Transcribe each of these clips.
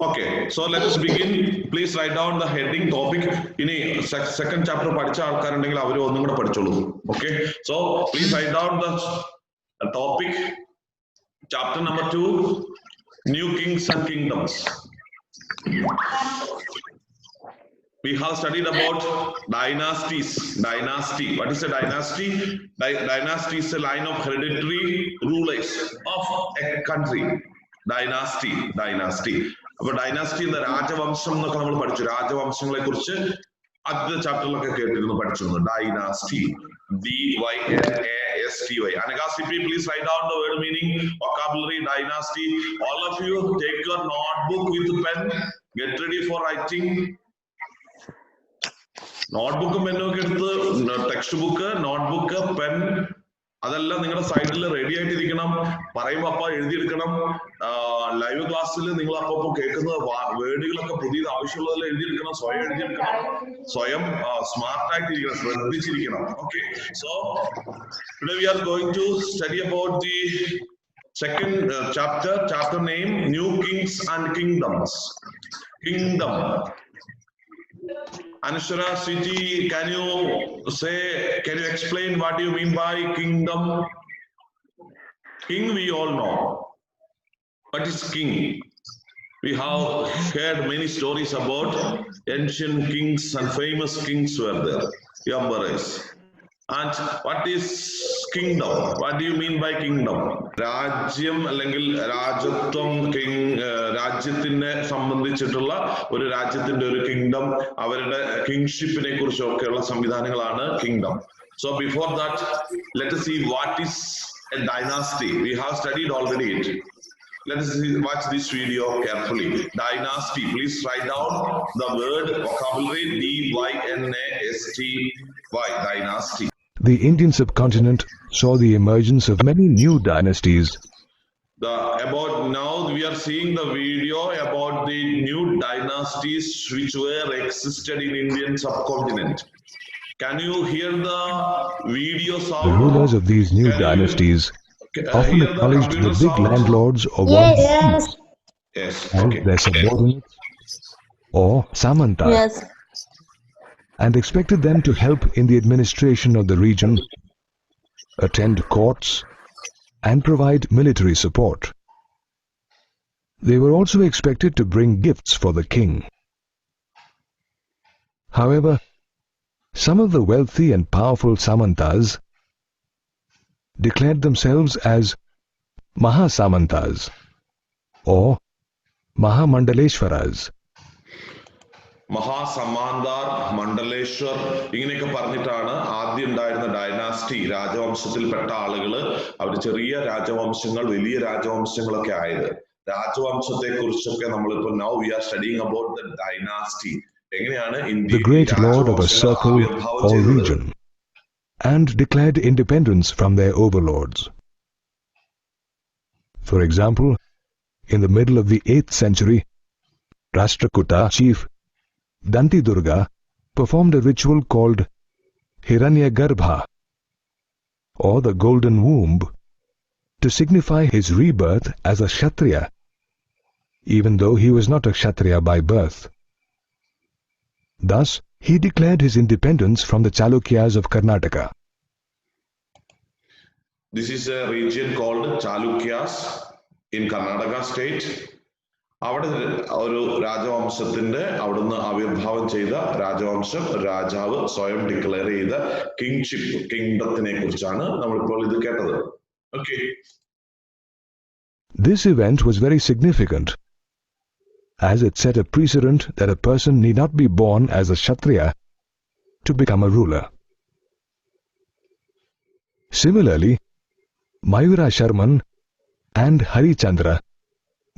Okay, so let us begin. Please write down the heading topic. In a second chapter, okay. So please write down the topic. Chapter number 2, New Kings and Kingdoms. We have studied about dynasties. Dynasty. What is a dynasty? Dynasty is a line of hereditary rulers of a country. Dynasty. അപ്പോൾ dynasty എന്ന രാജവംശം എന്നൊക്കെ നമ്മൾ പഠിച്ചു. രാജവംശങ്ങളെ കുറിച്ച് ആദ്യത്തെ ചാപ്റ്ററിലൊക്കെ കേട്ടിരുന്നു, പഠിച്ചിരുന്നു. Dynasty, DYNASTY. Anagasipi, please write down the word meaning, vocabulary, dynasty. All of you take your notebook with pen. Get ready for writing. നോട്ട്ബുക്കും പെന്നൊക്കെ എടുത്ത് ടെക്സ്റ്റ് ബുക്ക്, നോട്ട്ബുക്ക്, പെൻ അതെല്ലാം നിങ്ങളുടെ സൈഡിൽ റെഡി ആയിട്ടിരിക്കണം. പറയുമ്പോൾ അപ്പ എഴുതിയെടുക്കണം. ലൈവ് ക്ലാസ്സിൽ നിങ്ങൾ അപ്പം കേൾക്കുന്ന വേർഡുകളൊക്കെ പുതിയത് ആവശ്യമുള്ളതെല്ലാം എഴുതിയെടുക്കണം. സ്വയം എഴുതിയെടുക്കണം. സ്വയം സ്മാർട്ട് ആയിട്ടിരിക്കണം, ശ്രദ്ധിച്ചിരിക്കണം. Okay, so today we are going to study about the second chapter name, New Kings and Kingdoms. Kingdom. Anushara Siti, can you explain what you mean by kingdom? King we all know. What is king? We have heard many stories about ancient kings and famous kings were there, emperors. And what is kingdom? What do you mean by kingdom? രാജ്യം അല്ലെങ്കിൽ രാജ്യത്വം, രാജ്യത്തിനെ സംബന്ധിച്ചിട്ടുള്ള ഒരു രാജ്യത്തിന്റെ ഒരു kingdom, അവരുടെ കിങ്ഷിപ്പിനെ കുറിച്ചൊക്കെയുള്ള സംവിധാനങ്ങളാണ് kingdom. So before that, let us see what is a dynasty. We have studied already it. Let us watch this video carefully. Dynasty. Please write down the word vocabulary, DYNASTY. Dynasty. The Indian subcontinent saw the emergence of many new dynasties. About now we are seeing the video about the new dynasties which were existed in Indian subcontinent. Can you hear the video sound? The rulers of these new dynasties often acknowledged the big landlords or yes. Okay. Their subordinates or samantas. Yes. And expected them to help in the administration of the region, attend courts, and provide military support. They were also expected to bring gifts for the king. However, some of the wealthy and powerful samantas declared themselves as Mahasamantas or Mahamandaleshwaras. മഹാസമാന്താർ, Mandleshwar ഇങ്ങനെയൊക്കെ പറഞ്ഞിട്ടാണ് ആദ്യം ഉണ്ടായിരുന്ന dynasty, രാജവംശത്തിൽപ്പെട്ട ആളുകള്, അവർ ചെറിയ രാജവംശങ്ങൾ, വലിയ രാജവംശങ്ങളൊക്കെ ആയത്. രാജവംശത്തെ കുറിച്ചൊക്കെ നമ്മളിപ്പോ now we are studying about the dynasty. എങ്ങനെയാണ് the great lord of a circle or region and declared independence from their overlords. For example, in the middle of the 8th century, Rashtrakuta chief Danti Durga performed a ritual called Hiranyagarbha or the golden womb to signify his rebirth as a Kshatriya, even though he was not a Kshatriya by birth. Thus, he declared his independence from the Chalukyas of Karnataka. This is a region called Chalukyas in Karnataka state. അവിടെ ഒരു രാജവംശത്തിന്റെ അവിടുന്ന് ആവിർഭാവം ചെയ്ത രാജവംശം, രാജാവ് സ്വയം declare ചെയ്ത kingship, കിങ്ഡത്തിനെ കുറിച്ചാണ് നമ്മളിപ്പോൾ ഇത് കേട്ടത്. Okay. This event was very significant, as it set a precedent that a person need not be born as a Kshatriya to become a ruler. Similarly, Mayura Sharman and Harichandra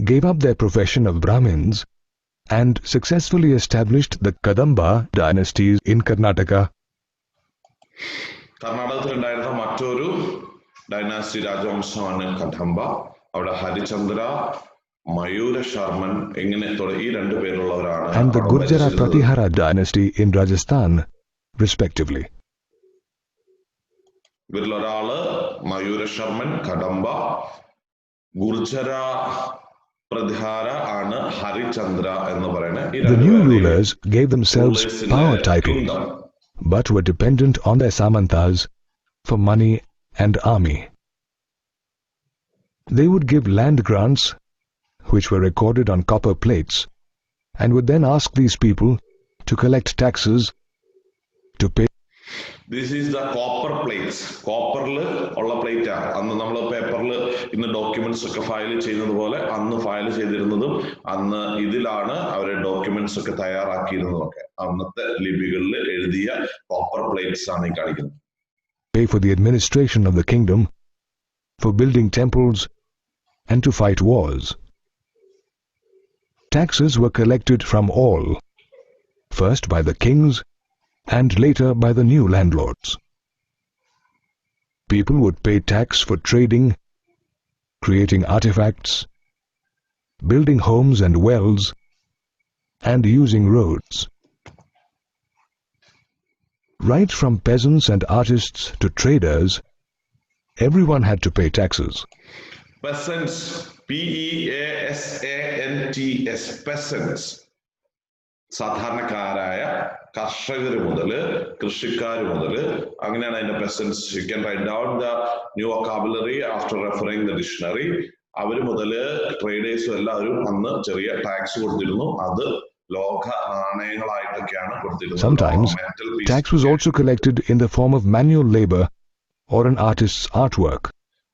gave up their profession of Brahmins and successfully established the Kadamba dynasties in Karnataka. കർണാടകത്തിലുണ്ടായിരുന്ന മറ്റൊരു dynasty രാജവംശമാണ് Kadamba. അവിടെ ഹരിചന്ദ്ര, മയൂര ശർമൻ ഇങ്ങനെ ഈ രണ്ടു പേരുള്ളവരാണ്. And the Gurjara Pratihara dynasty in Rajasthan, respectively. ഇവരിലൊരാള് മയൂര Sharman, Kadamba, ഗുർജര Pradhara ആണ് ഹരിചന്ദ്ര എന്ന് പറയുന്ന ഈ The new രണ്ടുപേരുടെയും rulers gave themselves rulers-ന്റെ power titles, kingdom. but were dependent on their samantas for money and army. They would give land grants, which were recorded on copper plates, and would then ask these people to collect taxes to pay. This is the copper plates. കോപ്പറിൽ ഉള്ള plate ആണ്. അന്ന് നമ്മൾ പേപ്പറിൽ ഇന്ന് documents ഒക്കെ file ചെയ്യുന്നത് പോലെ അന്ന് ഫയൽ ചെയ്തിരുന്നതും അന്ന് ഇതിലാണ് അവരെ ഡോക്യുമെന്റ്സ് ഒക്കെ തയ്യാറാക്കിയിരുന്നതൊക്കെ. അന്നത്തെ ലിപികളിൽ എഴുതിയ കോപ്പർ പ്ലേറ്റ്സ് ആണ് ഈ കാണിക്കുന്നത്. Pay for the administration of the kingdom, for building temples, and to fight wars. Taxes were collected from all, first by the kings and later by the new landlords. People would pay tax for trading, creating artifacts, building homes and wells, and using roads. Right from peasants and artists to traders, everyone had to pay taxes. Peasants, P-E-A-S-A-N-T-S, peasants. സാധാരണക്കാരായ കർഷകർ മുതല് കൃഷിക്കാർ മുതല് അങ്ങനെയാണ് അതിന്റെ പെസൻസ്. You can write down the new vocabulary after referring the dictionary. അവര് മുതല് ട്രേഡേഴ്സും എല്ലാവരും അന്ന് ചെറിയ ടാക്സ് കൊടുത്തിരുന്നു. അത് ലോക നാണയങ്ങളായിട്ടൊക്കെയാണ് കൊടുത്തിരുന്നത്. Sometimes tax was also collected in the form of manual labor or an artist's artwork.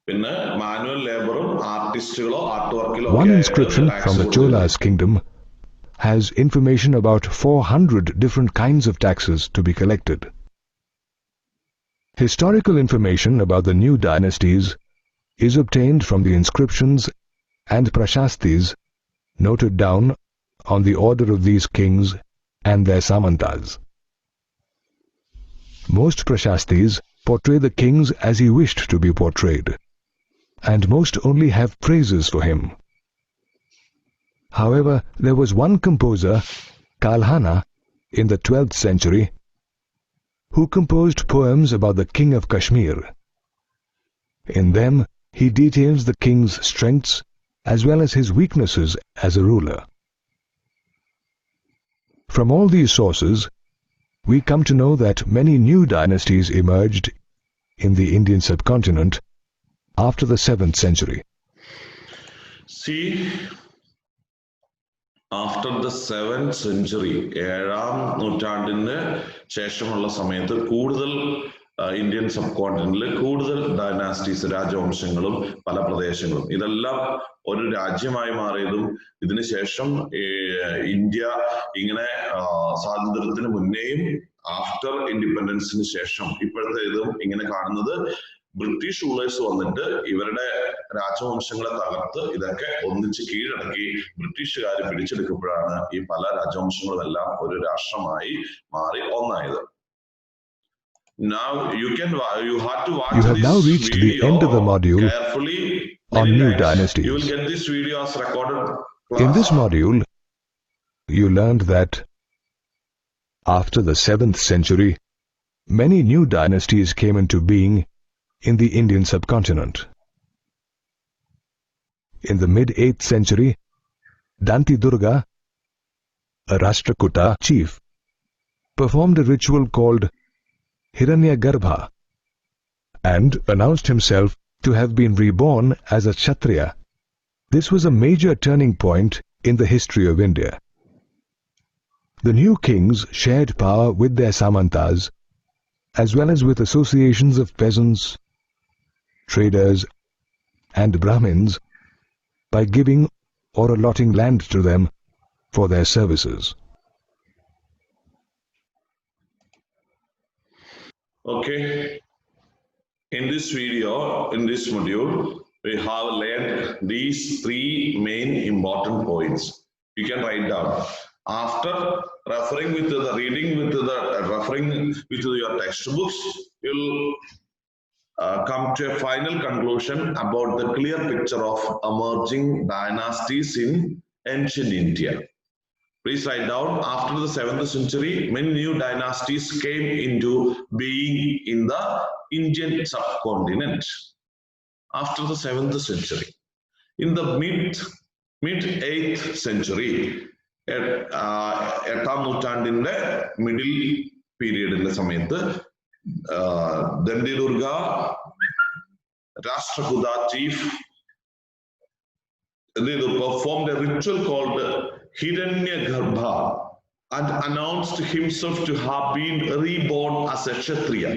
പിന്നെ മാനുവൽ ലേബറും ആർട്ടിസ്റ്റുകളോ ആർട്ട് വർക്കിലോ One inscription from the Chola's kingdom has information about 400 different kinds of taxes to be collected. Historical information about the new dynasties is obtained from the inscriptions and prashastis noted down on the order of these kings and their samantas. Most prashastis portray the kings as he wished to be portrayed, and most only have praises for him. However, there was one composer, Kalhana, in the 12th century, who composed poems about the king of Kashmir. In them, he details the king's strengths as well as his weaknesses as a ruler. From all these sources, we come to know that many new dynasties emerged in the Indian subcontinent after the 7th century. See, after the 7th century, ഏഴാം നൂറ്റാണ്ടിന് ശേഷമുള്ള സമയത്ത് കൂടുതൽ Indian sub കോണ്ടിനെന്റിൽ കൂടുതൽ dynasties, രാജവംശങ്ങളും പല പ്രദേശങ്ങളും ഇതെല്ലാം ഒരു രാജ്യമായി മാറിയതും ഇതിനുശേഷം ഇന്ത്യ ഇങ്ങനെ സ്വാതന്ത്ര്യത്തിന് മുന്നേയും ആഫ്റ്റർ ഇൻഡിപെൻഡൻസിന് ശേഷം ഇപ്പോഴത്തെ ഇതും ഇങ്ങനെ കാണുന്നത് ബ്രിട്ടീഷ് റൂളേഴ്സ് വന്നിട്ട് ഇവരുടെ രാജവംശങ്ങളെ തകർത്ത് ഇതൊക്കെ ഒന്നിച്ച് കീഴടക്കി ബ്രിട്ടീഷുകാർ പിടിച്ചെടുക്കുമ്പോഴാണ് ഈ പല രാജവംശങ്ങളുമെല്ലാം ഒരു രാഷ്ട്രമായി മാറി ഒന്നായത്. Now you have to watch. You have now reached the end of the module carefully on new dynasties. You will get this video as recorded class. In this module, you learned that after the 7th century, many new dynasties came into being in the Indian subcontinent. In the mid-8th century, Danti Durga, a Rashtrakuta chief, performed a ritual called Hiranyagarbha and announced himself to have been reborn as a Kshatriya. This was a major turning point in the history of India. The new kings shared power with their samantas as well as with associations of peasants, traders, and Brahmins by giving or allotting land to them for their services. Okay, in this video, in this module, we have learned these 3 main important points. You can write down. After referring with the reading with the referring with your textbooks, you'll come to a final conclusion about the clear picture of emerging dynasties in ancient India. Please write down, after the 7th century, many new dynasties came into being in the Indian subcontinent. After the 7th century. In the mid-8th century, എട്ടാം നൂറ്റാണ്ടിന്റെ middle പീരീഡിന്റെ സമയത്ത് Dandi Durga Rashtrakuta chief performed a ritual called Hiranyagarbha and announced himself to have been reborn as a Kshatriya.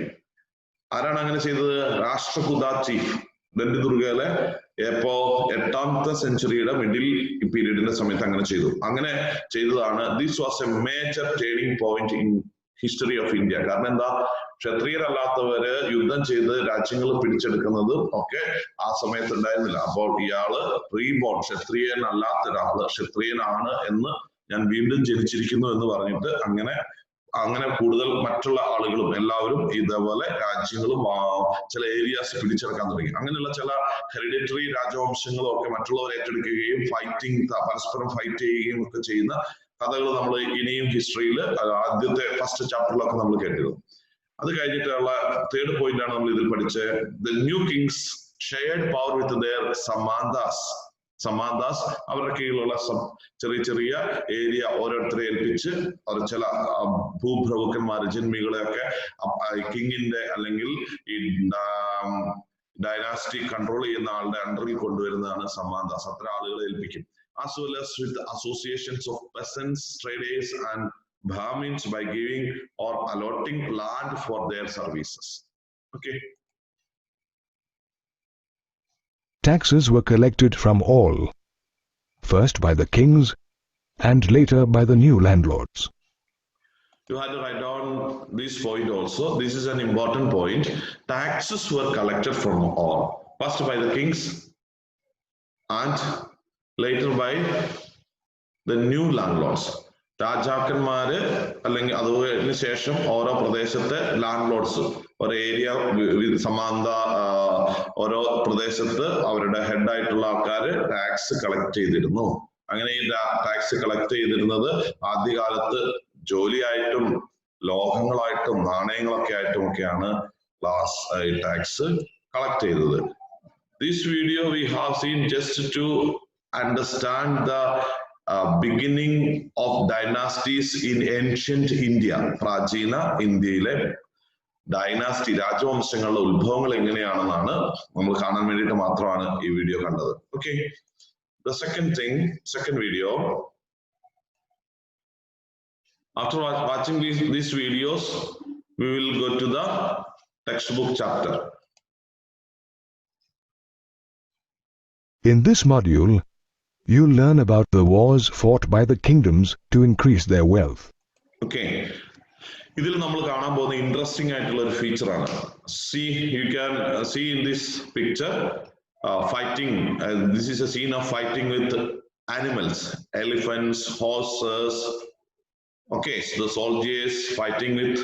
ആരാണ് അങ്ങനെ ചെയ്തത്? രാഷ്ട്രകുത chief. Dandi ദുർഗയിലെ ഇപ്പോ 8th സെഞ്ചുറിയുടെ middle പീരീഡിന്റെ സമയത്ത് അങ്ങനെ ചെയ്തു. അങ്ങനെ ചെയ്തതാണ്. This was A major turning point in history of India. കാരണം എന്താ? ക്ഷത്രിയരല്ലാത്തവര് യുദ്ധം ചെയ്ത് രാജ്യങ്ങൾ പിടിച്ചെടുക്കുന്നത് ഒക്കെ ആ സമയത്ത് ഉണ്ടായിരുന്നില്ല. അപ്പോൾ ഇയാള് റീബോൺ, ക്ഷത്രിയനല്ലാത്ത ഒരാള് ക്ഷത്രിയനാണ് എന്ന് ഞാൻ വീണ്ടും ജനിച്ചിരിക്കുന്നു എന്ന് പറഞ്ഞിട്ട് അങ്ങനെ കൂടുതൽ മറ്റുള്ള ആളുകളും എല്ലാവരും ഇതേപോലെ രാജ്യങ്ങളും ചില ഏരിയാസ് പിടിച്ചെടുക്കാൻ തുടങ്ങി. അങ്ങനെയുള്ള ചില ഹെറിഡിറ്ററി രാജവംശങ്ങളും ഒക്കെ മറ്റുള്ളവർ ഏറ്റെടുക്കുകയും പരസ്പരം ഫൈറ്റ് ചെയ്യുകയും ഒക്കെ ചെയ്യുന്ന കഥകൾ നമ്മൾ ഇനിയും ഹിസ്റ്ററിയിൽ ആദ്യത്തെ ഫസ്റ്റ് ചാപ്റ്ററിലൊക്കെ നമ്മൾ കേട്ടിരുന്നു. അത് കഴിഞ്ഞിട്ടുള്ള തേർഡ് പോയിന്റ് ആണ് നമ്മൾ ഇതിൽ പഠിച്ചത്. The new kings shared power with their samantas അവരുടെ കീഴിലുള്ള ചെറിയ ചെറിയ ഏരിയ ഓരോരുത്തരെ ഏൽപ്പിച്ച് ചില ഭൂപ്രഭുക്കന്മാര് ജന്മികളെയൊക്കെ കിങ്ങിന്റെ അല്ലെങ്കിൽ ഈ ഡൈനാസ്റ്റി കൺട്രോൾ ചെയ്യുന്ന ആളുടെ അണ്ടറിൽ കൊണ്ടുവരുന്നതാണ് സമാന്താസ്. അത്ര ആളുകളെ ഏൽപ്പിക്കും. as well as with the associations of peasants, traders and Brahmins by giving or allotting land for their services. Okay. Taxes were collected from all, first by the kings and later by the new landlords. You had to write down this point also. This is an important point. Taxes were collected from all, first by the kings and later by the new landlords. രാജാക്കന്മാര് അല്ലെങ്കിൽ അതിന് ശേഷം ഓരോ പ്രദേശത്തെ land Lord's ഒരു area ഓരോ പ്രദേശത്ത് അവരുടെ head ആയിട്ടുള്ള ആൾക്കാര് ടാക്സ് കളക്ട് ചെയ്തിരുന്നു. അങ്ങനെ ഈ ടാക്സ് കളക്ട് ചെയ്തിരുന്നത് ആദ്യകാലത്ത് ജോലിയായിട്ടും ലോഹങ്ങളായിട്ടും നാണയങ്ങളൊക്കെ ആയിട്ടും ഒക്കെയാണ് ടാക്സ് കളക്ട് ചെയ്തത്. This video we have seen just to understand the beginning of dynasties in ancient India. പ്രാചീന ഇന്ത്യയിലെ ഡൈനാസ്റ്റി രാജവംശങ്ങളുടെ ഉത്ഭവങ്ങൾ എങ്ങനെയാണെന്നാണ് നമ്മൾ കാണാൻ വേണ്ടിയിട്ട് മാത്രമാണ് ഈ വീഡിയോ കണ്ടത്. Okay, the second video, after watching these videos we will go to the textbook chapter. In this module you learn about the wars fought by the kingdoms to increase their wealth. Okay, ഇതിൽ നമ്മൾ കാണാൻ പോകുന്ന interesting ആയിട്ടുള്ള ഒരു feature ആണ്. You can see in this picture fighting. This is a scene of fighting with animals, elephants, horses. Okay, so the soldiers fighting with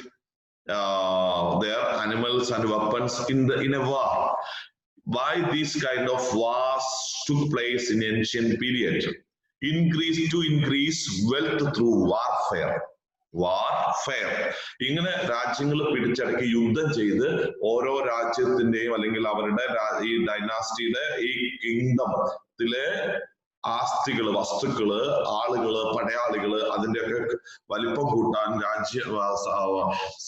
their animals and weapons in a war. Why these kind of wars took place in ancient period? To increase wealth through warfare. ഇങ്ങനെ രാജ്യങ്ങൾ പിടിച്ചടക്കി യുദ്ധം ചെയ്ത് ഓരോ രാജ്യത്തിന്റെയും അല്ലെങ്കിൽ അവരുടെ ഈ ഡൈനാസ്റ്റിയുടെ ഈ കിങ്ഡത്തിലെ ആസ്തികള്, വസ്തുക്കള്, ആളുകള്, പടയാളികള് അതിന്റെയൊക്കെ വലിപ്പം കൂട്ടാൻ,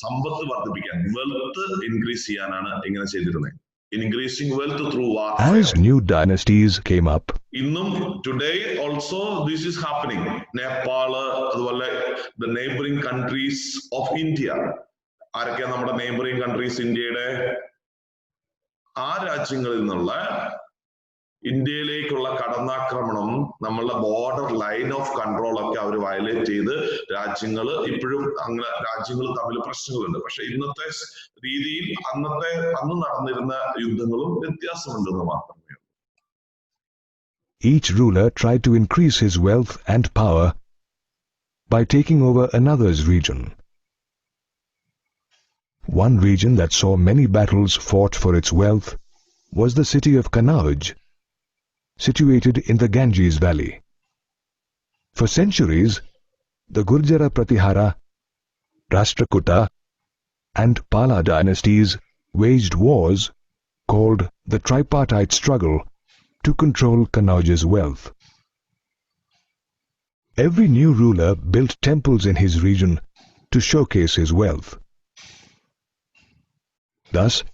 സമ്പത്ത് വർദ്ധിപ്പിക്കാൻ, വെൽത്ത് ഇൻക്രീസ് ചെയ്യാനാണ് ഇങ്ങനെ ചെയ്തിരുന്നത്. Increasing wealth through warfare. As new dynasties came up, today also this is happening. Nepal, the neighboring countries of India. ആരൊക്കെയാണ് നമ്മുടെ neighboring countries ഇന്ത്യയുടെ? ആ രാജ്യങ്ങളിൽ നിന്നുള്ള ഇന്ത്യയിലേക്കുള്ള കടന്നാക്രമണം, നമ്മളുടെ ബോർഡർ ലൈൻ ഓഫ് കൺട്രോൾ ഒക്കെ അവർ വയലേറ്റ് ചെയ്ത് രാജ്യങ്ങൾ ഇപ്പോഴും അങ്ങനെ രാജ്യങ്ങൾ തമ്മിൽ പ്രശ്നങ്ങളുണ്ട്. പക്ഷെ ഇന്നത്തെ രീതിയിൽ അന്ന് നടന്നിരുന്ന യുദ്ധങ്ങളും വ്യത്യാസമുണ്ടെന്ന് മാത്രമേ. Each ruler tried to increase his wealth and power by taking over another's region. One region that saw many battles fought for its wealth was the city of Kanauj, situated in the Ganges Valley. For centuries, the Gurjara Pratihara, Rashtrakuta, and Pala dynasties waged wars called the tripartite struggle to control Kanauj's wealth. Every new ruler built temples in his region to showcase his wealth. Thus,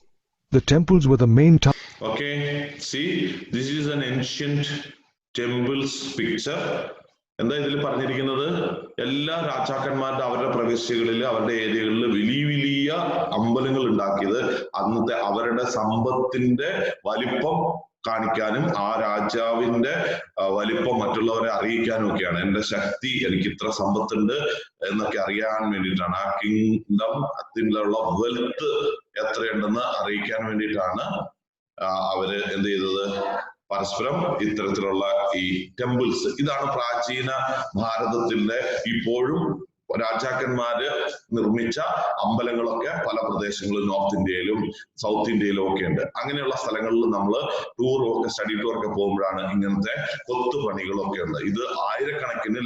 the temples were the main Okay, see, this is an ancient temples picture. എന്താ ഇതിൽ പറഞ്ഞിരിക്കുന്നത്? എല്ലാ രാജാക്കന്മാരുടെ അവരുടെ പ്രവിശ്യകളിൽ അവരുടെ ഏരിയകളിൽ വലിയ വലിയ അമ്പലങ്ങൾ ഉണ്ടാക്കിയത് അന്നത്തെ അവരുടെ സമ്പത്തിന്റെ വലിപ്പം കാണിക്കാനും ആ രാജാവിന്റെ വലിപ്പം മറ്റുള്ളവരെ അറിയിക്കാനും ഒക്കെയാണ്. എന്റെ ശക്തി, എനിക്ക് ഇത്ര സമ്പത്തുണ്ട് എന്നൊക്കെ അറിയാൻ വേണ്ടിയിട്ടാണ്. ആ കിങ്ഡം അതിലുള്ള വെൽത്ത് എത്രയുണ്ടെന്ന് അറിയിക്കാൻ വേണ്ടിയിട്ടാണ് അവര് എന്ത് ചെയ്തത്? പരസ്പരം ഇത്തരത്തിലുള്ള ഈ ടെമ്പിൾസ്. ഇതാണ് പ്രാചീന ഭാരതത്തിന്റെ ഇപ്പോഴും രാജാക്കന്മാര് നിർമ്മിച്ച അമ്പലങ്ങളൊക്കെ പല പ്രദേശങ്ങളിലും നോർത്ത് ഇന്ത്യയിലും സൗത്ത് ഇന്ത്യയിലും ഒക്കെ ഉണ്ട്. അങ്ങനെയുള്ള സ്ഥലങ്ങളിൽ നമ്മൾ സ്റ്റഡി ടൂർ ഒക്കെ പോകുമ്പോഴാണ് ഇങ്ങനത്തെ കൊത്തുപണികളൊക്കെ ഉണ്ട്. ഇത് ആയിരക്കണക്കിന്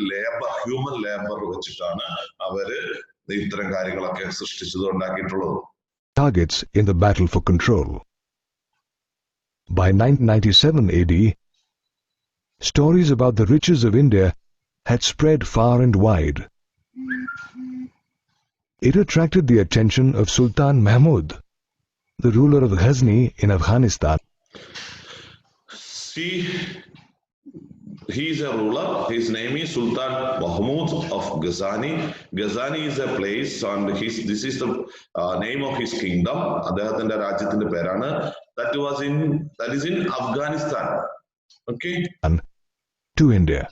ഹ്യൂമൻ ലേബർ വെച്ചിട്ടാണ് അവര് ഇത്തരം കാര്യങ്ങളൊക്കെ സൃഷ്ടിച്ചത്, ഉണ്ടാക്കിയിട്ടുള്ളത്. Targets in the battle for control. By 997 AD, stories about the riches of India had spread far and wide. It attracted the attention of Sultan Mahmud, the ruler of Ghazni in Afghanistan. See, he is a ruler. His name is Sultan Mahmud of Ghazni. Ghazni is a place, and this is the name of his kingdom. അദ്ദേഹത്തിന്റെ രാജ്യത്തിന്റെ പേരാണ്. That is in Afghanistan. Okay. To India.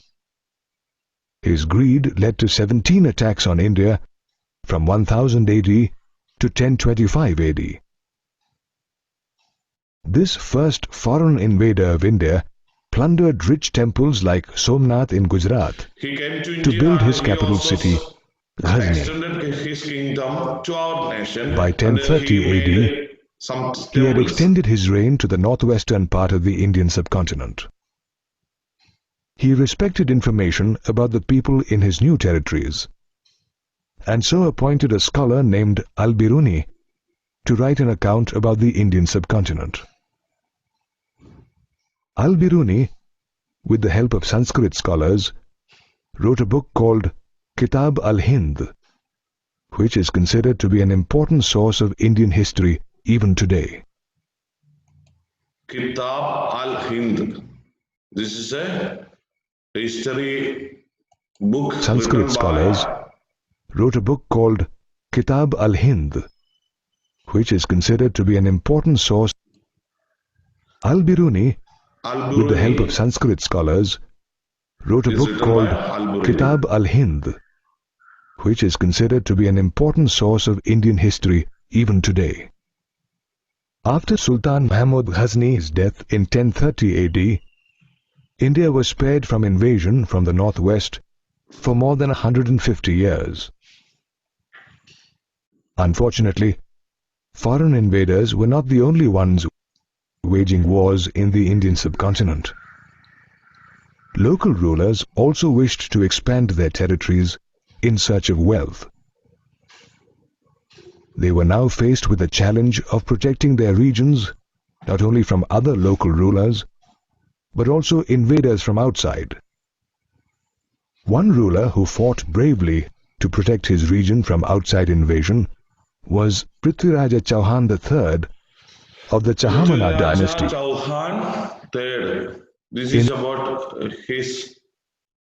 His greed led to 17 attacks on India from 1000 AD to 1025 AD. This first foreign invader of India plundered rich temples like Somnath in Gujarat He came to to India build his and he capital also city, Ghazni. extended his kingdom to our nation. By And 1030 he AD, made some he had temples. extended his reign to the northwestern part of the Indian subcontinent. He respected information about the people in his new territories, and so appointed a scholar named Al-Biruni to write an account about the Indian subcontinent. Al-Biruni, with the help of Sanskrit scholars, wrote a book called Kitab al-Hind, which is considered to be an important source of Indian history even today. Kitab al-Hind. This is a history book. Sanskrit written scholars by wrote a book called Kitab al-Hind, which is considered to be an important source. Al-Biruni, with the help of Al-Biruni. Sanskrit scholars, wrote a Is book written called by Al-Biruni. Kitab al-Hind, which is considered to be an important source of Indian history even today. After Sultan Mahmud Ghazni's death in 1030 AD, India was spared from invasion from the northwest for more than 150 years. Unfortunately, foreign invaders were not the only ones waging wars in the Indian subcontinent. Local rulers also wished to expand their territories in search of wealth. They were now faced with the challenge of protecting their regions not only from other local rulers, but also invaders from outside. One ruler who fought bravely to protect his region from outside invasion was Prithviraja Chauhan III of the Chahamana dynasty. Chauhan III. This is about his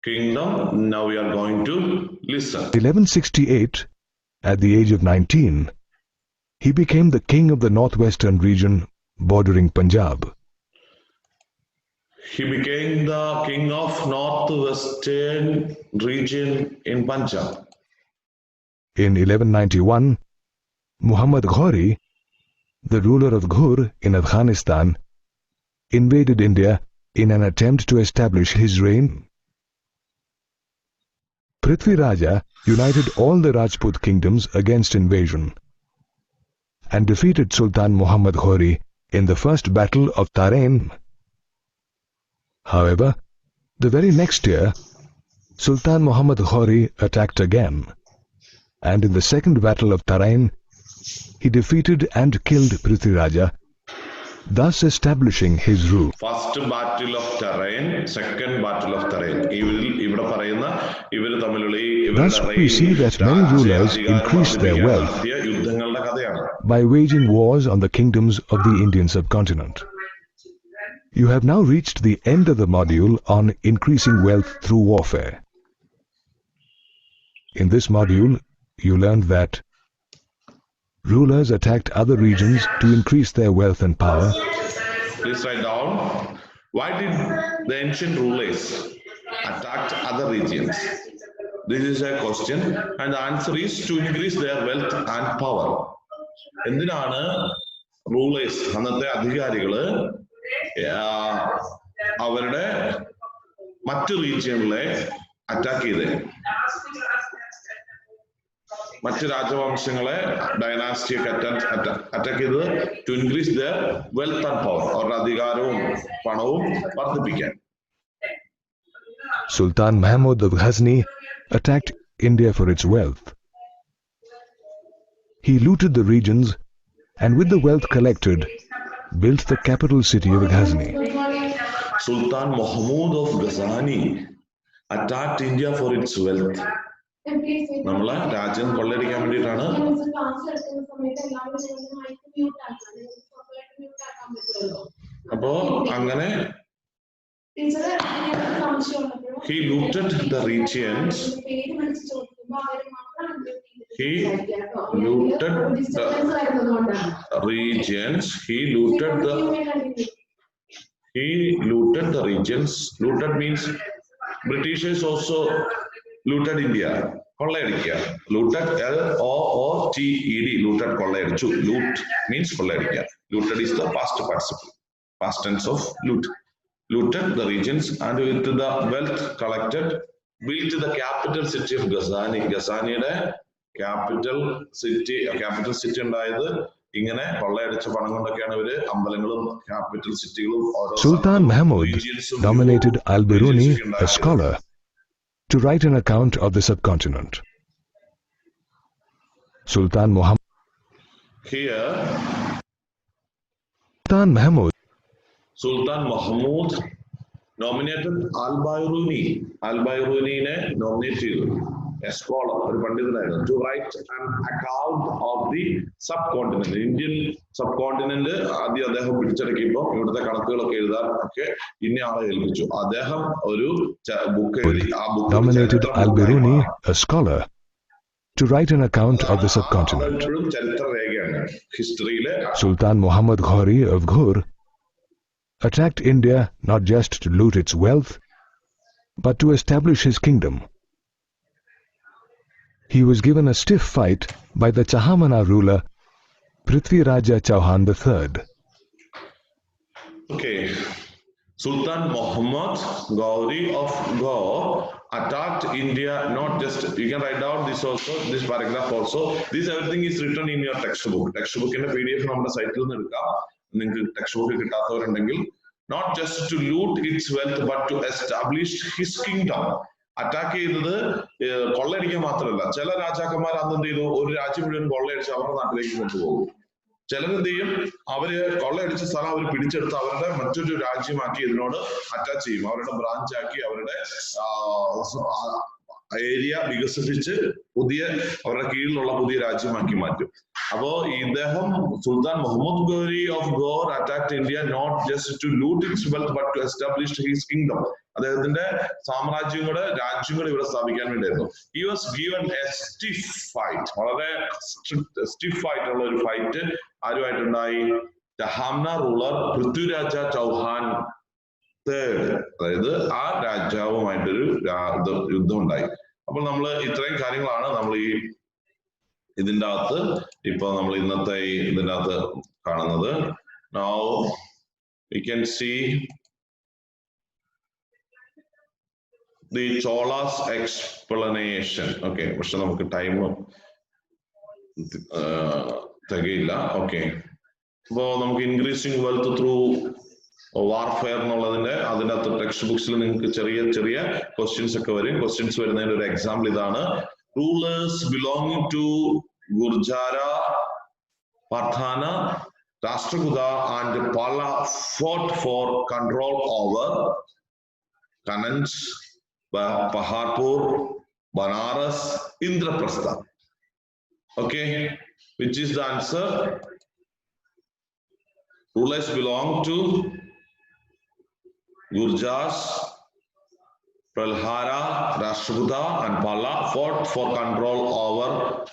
kingdom. Now we are going to listen. 1168, at the age of 19, he became the king of the northwestern region bordering Punjab. He became the king of northwestern region in Punjab. In 1191, Muhammad Ghori, the ruler of Ghur in Afghanistan, invaded India in an attempt to establish his reign. Prithviraja united all the Rajput kingdoms against invasion and defeated Sultan Muhammad Ghori in the first battle of Tarain. However, the very next year, Sultan Muhammad Ghori attacked again, and in the second battle of Tarain, he defeated and killed Prithviraja thus establishing his rule. First battle of terrain, second battle of terrain. Thus we see that many rulers increased their wealth by waging wars on the kingdoms of the Indian subcontinent. You have now reached the end of the module on increasing wealth through warfare. In this module, you learned that rulers attacked other regions to increase their wealth and power. Please write down. Why did the ancient rulers attack other regions? This is a question, and the answer is to increase their wealth and power. എന്തിനാണ് rulers അന്നത്തെ അധികാരികള് അവരുടെ മറ്റു റീജിയനിലെ attack ചെയ്തത്? മറ്റ് രാജവംശങ്ങളെ ഡൈനാസ്റ്റിയൊക്കെ അറ്റാക്ക് ചെയ്തത് to increase their wealth and power, അവരുടെ അധികാരവും പണവും വർദ്ധിപ്പിക്കാൻ. Sultan Mahmud of Ghazni attacked India for its wealth. He looted the regions and with the wealth collected built the capital city of Ghazni. Sultan Mahmud of Ghazni attacked India for its wealth. നമ്മളെ രാജ്യം കൊള്ളയടിക്കാൻ വേണ്ടിയിട്ടാണ്. അപ്പോ അങ്ങനെ he looted the regions. He looted the regions. Looted means Britishers also looted India. കൊള്ളയടിക്കുക. Looted, L-O-O-T-E-D, looted കൊള്ളയടിച്ചു. Loot means കൊള്ളയടിക്കുക. Looted is the past participle, past tense of loot. Looted the regions and with the wealth collected built the capital city of Ghazni. Ghazniയുടെ capital city ഉണ്ടായത് ഇങ്ങനെ കൊള്ളയടിച്ച പണം കൊണ്ടൊക്കെയാണ് ഇവര് അമ്പലങ്ങളും capital cityകളും. Sultan Mahmud nominated Al-Biruni, a scholar, to write an account of the subcontinent. Sultan Mahmud nominated Al-Biruni. Al-Biruniനെ nominate ചെയ്തു, a scholar, ഒരു പണ്ഡിതനായിരുന്നു, to write an account of the subcontinent. Indian subcontinent ആദ്യം അദ്ദേഹം പിടിച്ചടക്കിയപ്പോൾ ഇവിടുത്തെ കണക്കുകളൊക്കെ എഴുതാൻ ഒക്കെ ഇന്നയാളെ ഏൽപ്പിച്ചു. അദ്ദേഹം ഒരു ബുക്ക് എഴുതി. ആ book nominated Al-Biruni, a scholar, to write an account of the subcontinent. ചരിത്ര രേഖയാണ് ഹിസ്റ്ററിയിലെ. Sultan Muhammad Ghori of Ghor attacked India not just to loot its wealth, but to establish his kingdom. He was given a stiff fight by the Chahamana ruler Prithviraja Chauhan III. Okay, Sultan Muhammad Ghori of Ghor attacked India not just, you can write down this also, this paragraph also. This everything is written in your textbook. Textbook in a PDF നമ്മുടെ സൈറ്റിൽ നിന്ന് എടുക്കാം. നിങ്ങൾക്ക് textbook കിട്ടാത്തവരുണ്ടെങ്കിൽ, not just to loot its wealth but to establish his kingdom. Attack ചെയ്തത് കൊള്ളയടിക്കാൻ മാത്രമല്ല. ചില രാജാക്കന്മാർ അന്ന് എന്ത് ചെയ്തു, ഒരു രാജ്യം മുഴുവൻ കൊള്ളയടിച്ച് അവരുടെ നാട്ടിലേക്ക് കൊണ്ടുപോകും. ചിലരെന്ത് ചെയ്യും, അവര് കൊള്ളയടിച്ച സ്ഥലം അവർ പിടിച്ചെടുത്ത് അവരുടെ മറ്റൊരു രാജ്യമാക്കി ഇതിനോട് അറ്റാച്ച് ചെയ്യും. അവരുടെ ബ്രാഞ്ച് ആക്കി അവരുടെ ഏരിയ വികസിപ്പിച്ച് അവരുടെ കീഴിലുള്ള പുതിയ രാജ്യമാക്കി മാറ്റും. അപ്പോ ഇദ്ദേഹം Sultan Muhammad Ghori of Ghor attacked India not just to loot its wealth but to establish his kingdom. അദ്ദേഹത്തിന്റെ രാജ്യം കൂടെ ഇവിടെ സ്ഥാപിക്കാൻ വേണ്ടിയായിരുന്നു. He was given a stiff fight, വളരെ സ്റ്റിഫ് ആയിട്ടുള്ള ഒരു ഫൈറ്റ് ആരുമായിട്ടുണ്ടായി? ചഹാംന റൂളർ പൃഥ്വിരാജ ചൗഹാൻ തേർഡ്, അതായത് ആ രാജാവുമായിട്ടൊരു യുദ്ധം ഉണ്ടായി. അപ്പോൾ നമ്മൾ ഇത്രയും കാര്യങ്ങളാണ് നമ്മൾ ഇതിൻ്റെ അകത്ത് ഇപ്പൊ നമ്മൾ ഇന്നത്തെ ഇതിൻ്റെ അകത്ത് കാണുന്നത്. Now we can see the Chola's explanation. Okay, പക്ഷെ നമുക്ക് ടൈം തികയില്ല. ഓക്കെ, അപ്പോ നമുക്ക് ഇൻക്രീസിങ് വെൽത്ത് ത്രൂ വാർഫെയർ എന്നുള്ളതിന്റെ അതിനകത്ത് ടെക്സ്റ്റ് ബുക്സിൽ നിങ്ങൾക്ക് ചെറിയ ചെറിയ ക്വസ്റ്റ്യൻസ് ഒക്കെ വരും. ക്വസ്റ്റ്യൻസ് വരുന്നതിന്റെ ഒരു എക്സാമ്പിൾ ഇതാണ്. Rulers belonging to Gurjara, Pratihara Rashtrakuta and Pala fought for control over Kananj, Paharpur, Banaras, Indraprastha. Okay, which is the answer? Rulers belong to Gurjas, Pralhara, Rashtrakuta and Pala fought for control over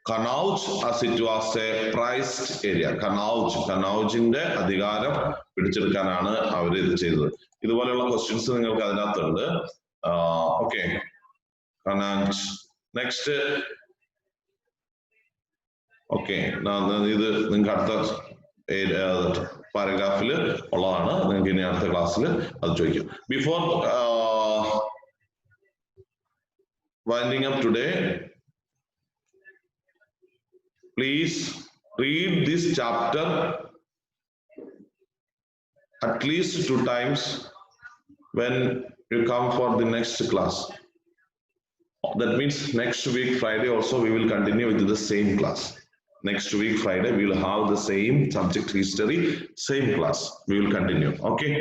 Kanauj as it was a prized area. Kanaujinde അധികാരം പിടിച്ചെടുക്കാനാണ് അവർ ഇത് ചെയ്തത്. ഇതുപോലെയുള്ള questions നിങ്ങൾക്ക് അതിനകത്തുണ്ട്. Okay, കനാജ്. Next, okay, ഇത് നിങ്ങൾക്ക് അടുത്ത പാരഗ്രാഫിൽ ഉള്ളതാണ്. നിങ്ങൾക്ക് ഇനി അടുത്ത ക്ലാസ്സിൽ അത് ചോദിക്കും. Before winding up today, please read this chapter at least 2 times when you come for the next class. That means next week Friday also we will continue with the same class. Next week Friday we will have the same subject history, same class. We will continue. Okay.